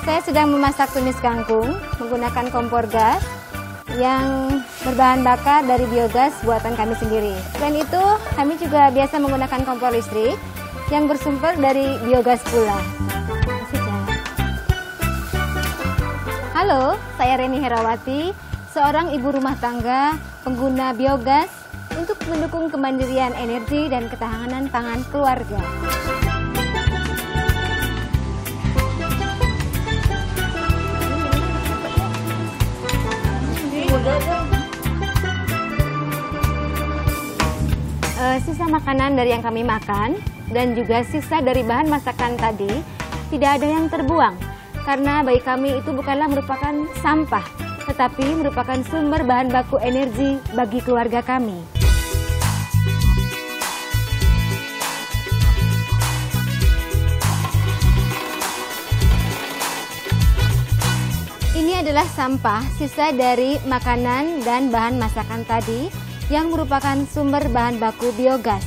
Saya sedang memasak tumis kangkung menggunakan kompor gas yang berbahan bakar dari biogas buatan kami sendiri. Selain itu, kami juga biasa menggunakan kompor listrik yang bersumber dari biogas pula. Halo, saya Reni Herawati, seorang ibu rumah tangga pengguna biogas untuk mendukung kemandirian energi dan ketahanan pangan keluarga. Sisa makanan dari yang kami makan dan juga sisa dari bahan masakan tadi tidak ada yang terbuang karena bagi kami itu bukanlah merupakan sampah, tetapi merupakan sumber bahan baku energi bagi keluarga kami. Ini adalah sampah sisa dari makanan dan bahan masakan tadi yang merupakan sumber bahan baku biogas.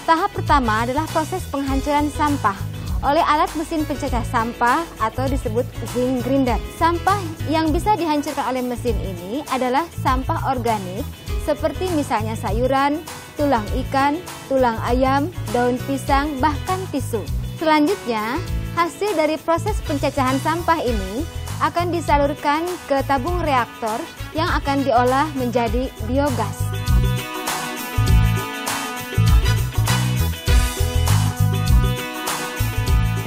Tahap pertama adalah proses penghancuran sampah oleh alat mesin pencecah sampah atau disebut zinc grinder. Sampah yang bisa dihancurkan oleh mesin ini adalah sampah organik seperti misalnya sayuran, tulang ikan, tulang ayam, daun pisang, bahkan tisu. Selanjutnya, hasil dari proses pencecahan sampah ini akan disalurkan ke tabung reaktor yang akan diolah menjadi biogas.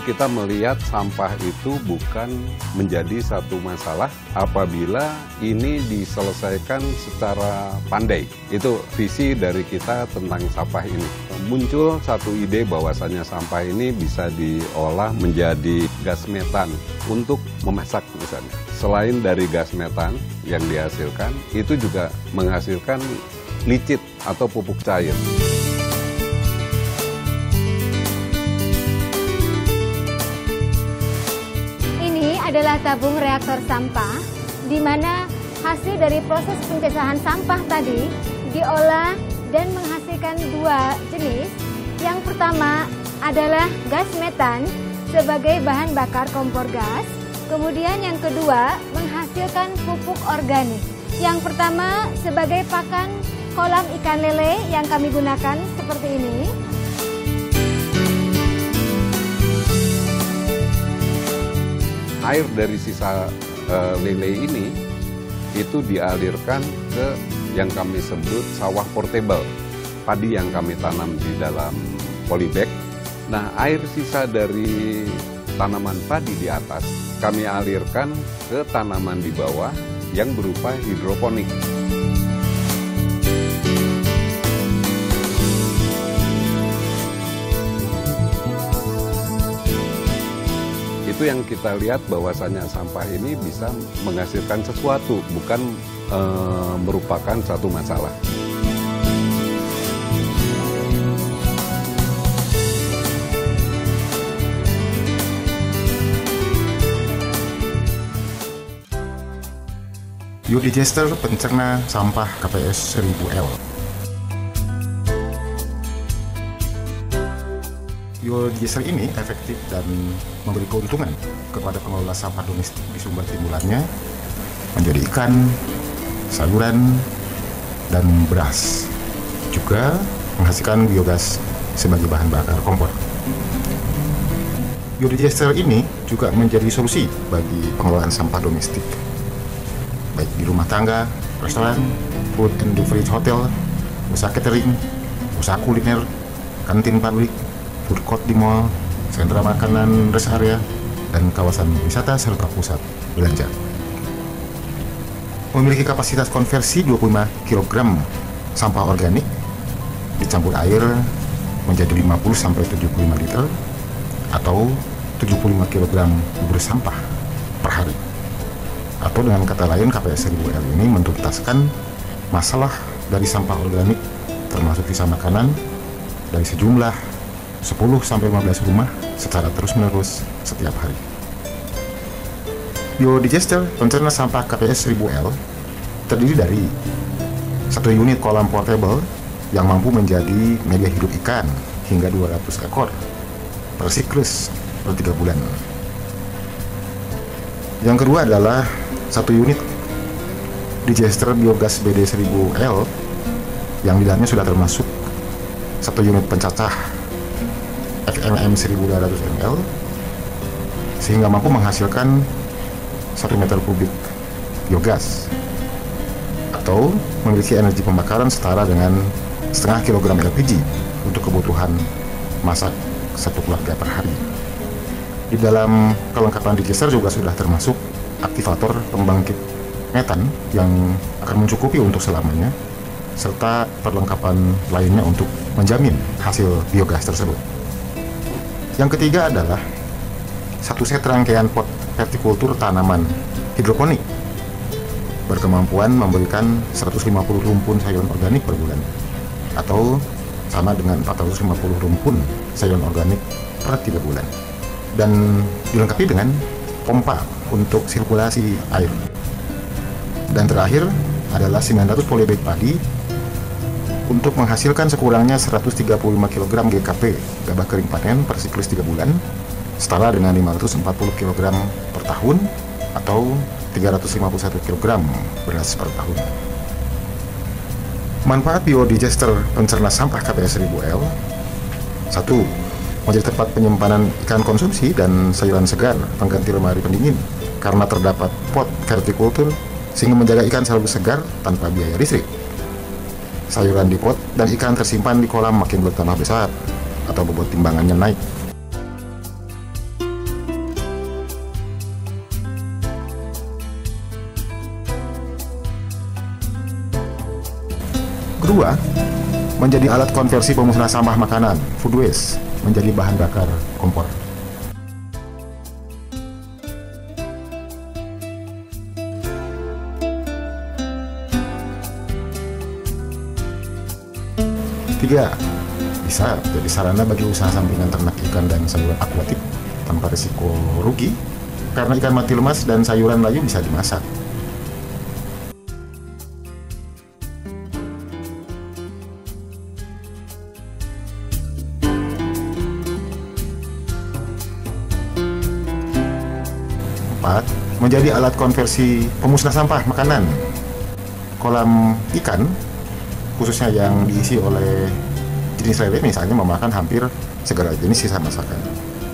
Kita melihat sampah itu bukan menjadi satu masalah apabila ini diselesaikan secara pandai. Itu visi dari kita tentang sampah ini. Muncul satu ide bahwasannya sampah ini bisa diolah menjadi gas metan untuk memasak misalnya. Selain dari gas metan yang dihasilkan, itu juga menghasilkan licit atau pupuk cair. Adalah tabung reaktor sampah, di mana hasil dari proses pencecahan sampah tadi diolah dan menghasilkan dua jenis. Yang pertama adalah gas metan sebagai bahan bakar kompor gas. Kemudian yang kedua menghasilkan pupuk organik. Yang pertama sebagai pakan kolam ikan lele yang kami gunakan seperti ini. Air dari sisa lele ini itu dialirkan ke yang kami sebut sawah portable, padi yang kami tanam di dalam polybag. Nah, air sisa dari tanaman padi di atas kami alirkan ke tanaman di bawah yang berupa hidroponik. Itu yang kita lihat bahwasannya sampah ini bisa menghasilkan sesuatu, bukan merupakan satu masalah. Biodigester pencerna sampah KPS 1000L. Biodigester ini efektif dan memberi keuntungan kepada pengelola sampah domestik di sumber timbulannya menjadi ikan, sayuran, dan beras. Juga menghasilkan biogas sebagai bahan bakar kompor. Biodigester ini juga menjadi solusi bagi pengelolaan sampah domestik, baik di rumah tangga, restoran, food and beverage hotel, usaha catering, usaha kuliner, kantin publik, food court di mall, sentra makanan, rest area, dan kawasan wisata serta pusat belanja. Memiliki kapasitas konversi 25 kg sampah organik dicampur air menjadi 50-75 liter atau 75 kg bubur sampah per hari. Atau dengan kata lain, KPS 1000L ini menuntaskan masalah dari sampah organik termasuk sisa makanan dari sejumlah 10-15 rumah secara terus-menerus setiap hari. Biodigester pencerna sampah KPS 1000L terdiri dari satu unit kolam portable yang mampu menjadi media hidup ikan hingga 200 ekor per siklus per 3 bulan. Yang kedua adalah satu unit digester biogas BD 1000L yang di dalamnya sudah termasuk satu unit pencacah FMM 1200 ml sehingga mampu menghasilkan 1 meter kubik biogas atau memiliki energi pembakaran setara dengan setengah kilogram LPG untuk kebutuhan masak satu keluarga per hari. Di dalam kelengkapan digester juga sudah termasuk aktivator pembangkit metan yang akan mencukupi untuk selamanya, serta perlengkapan lainnya untuk menjamin hasil biogas tersebut. Yang ketiga adalah satu set rangkaian pot vertikultur tanaman hidroponik berkemampuan memberikan 150 rumpun sayuran organik per bulan, atau sama dengan 450 rumpun sayuran organik per 3 bulan. Dan dilengkapi dengan pompa untuk sirkulasi air. Dan terakhir adalah 900 polybag padi untuk menghasilkan sekurangnya 135 kg GKP gabah kering panen per siklus 3 bulan, setara dengan 540 kg per tahun atau 351 kg beras per tahun. Manfaat biodigester pencerna sampah KPS 1000L: 1. Menjadi tempat penyimpanan ikan konsumsi dan sayuran segar pengganti lemari pendingin karena terdapat pot vertikultur sehingga menjaga ikan selalu segar tanpa biaya listrik. Sayuran di pot dan ikan tersimpan di kolam makin bertambah besar atau bobot timbangannya naik. Kedua, menjadi alat konversi pemusnah sampah makanan, food waste, menjadi bahan bakar kompor. Tiga, bisa jadi sarana bagi usaha sampingan ternak ikan dan sayuran akuatik tanpa risiko rugi, karena ikan mati lemas dan sayuran layu bisa dimasak. Menjadi alat konversi pemusnah sampah makanan. Kolam ikan, khususnya yang diisi oleh jenis lele misalnya, memakan hampir segala jenis sisa masakan.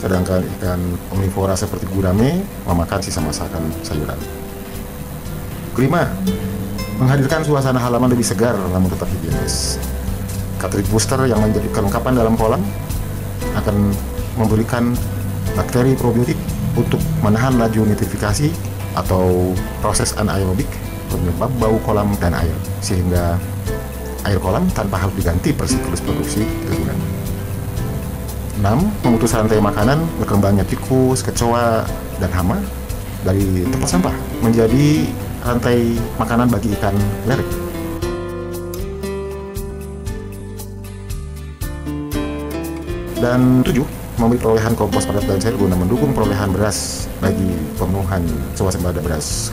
Sedangkan ikan omnivora seperti gurame memakan sisa masakan sayuran. Kelima, menghadirkan suasana halaman lebih segar namun tetap higienis. Cartridge booster yang menjadi kelengkapan dalam kolam akan memberikan bakteri probiotik untuk menahan laju nitrifikasi atau proses anaerobik penyebab bau kolam dan air, sehingga air kolam tanpa harus diganti per siklus produksi 3 bulan. 6. Memutus rantai makanan berkembangnya tikus, kecoa, dan hama dari tempat sampah menjadi rantai makanan bagi ikan lele. Dan 7. Memberi perolehan kompos padat dan cair guna mendukung perolehan beras bagi pemenuhan swasembada beras.